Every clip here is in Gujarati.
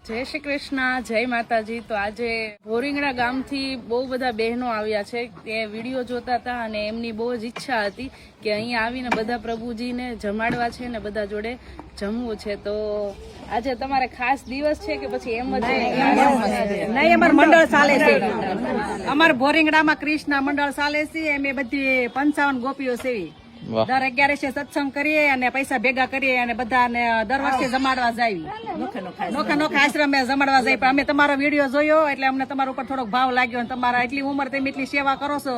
જય શ્રી કૃષ્ણ, જય માતાજી। તો આજે ભોરિંગડા ગામથી બહુ બધા બહેનો આવ્યા છે। તે વિડીયો જોતા હતા અને એમની બહુ જ ઈચ્છા હતી કે અહીંયા આવીને બધા પ્રભુજીને જમાડવા છે ને બધા જોડે જમવું છે। તો આજે તમારે ખાસ દિવસ છે કે પછી એમ જ? નહીં, અમાર મંડળ ચાલે છે। અમાર ભોરિંગડામાં કૃષ્ણ મંડળ ચાલે છે। અમે બધી 55 ગોપીઓ સેવી દર 11 સત્સંગ કરીએ અને પૈસા ભેગા કરીએ અને બધાને દર વર્ષે જમાડવા જાય, નોખા નોખા આશ્રમે જમાડવા જાય। પણ અમે તમારો વિડીયો જોયો એટલે અમને તમારા ઉપર થોડોક ભાવ લાગ્યો અને તમારા એટલી ઉંમર તમે એટલી સેવા કરો છો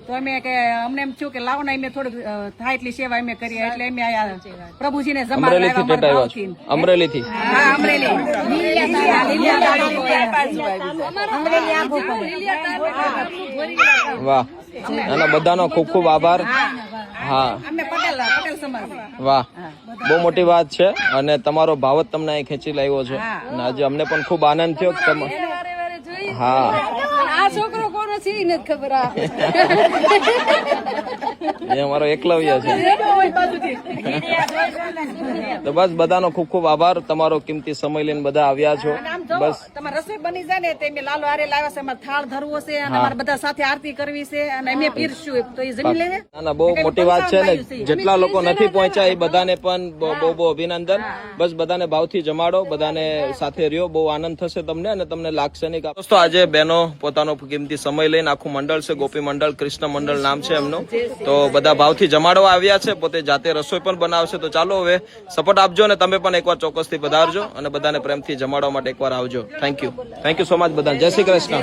તો અમે કે અમને એમ થયું કે લાવો ને અમે થોડુંક થાય એટલી સેવા અમે કરીએ એટલે અમે આયા પ્રભુજીને જમાડવા અમરેલી થી વાહ, અને બધાનો ખૂબ ખૂબ આભાર। હા, વાહ, બહુ મોટી વાત છે અને તમારો ભાવ જ તમને અહીં ખેંચી લાવ્યો છે અને આજે અમને પણ ખૂબ આનંદ થયો કે હા આ છોકરો કોનો છે નથી ખબર। એ અમારો એકલવ્ય છે। તો બસ બધાનો ખૂબ ખૂબ આભાર, તમારો કિંમતી સમય લઈને બધા આવ્યા છો। બસ તમારે રસોઈ બની જાય ને તે લાલો હારે લાવ્યા છે, અમારે થાળ ધરવો છે અને અમારે બધા સાથે આરતી કરવી છે અને અમે પીરશું તો એ જમી લેજે। ના, બહુ મોટી વાત છે ને, જેટલા લોકો નથી પહોંચ્યા એ બધાને પણ બહુ બહુ અભિનંદન। બસ બધાને ભાવથી જમાડો, બધાને સાથે રહ્યો, બહુ આનંદ થશે તમને અને તમને લાગશે નહીં। દોસ્તો આજે બહેનો પોતાનો કિંમતી સમય લઈને આખું મંડળ છે, ગોપી મંડળ, કૃષ્ણ મંડળ નામ છે એમનું, તો બધા ભાવથી જમાડવા આવ્યા છે, પોતે જાતે રસોઈ પણ બનાવશે। તો ચાલો હવે સપોર્ટ આપજો અને તમે પણ એકવાર ચોક્કસથી પધારજો અને બધાને પ્રેમથી જમાડવા માટે એકવાર આવજો। થેન્ક યુ સો મચ બધાને। જય શ્રી કૃષ્ણ।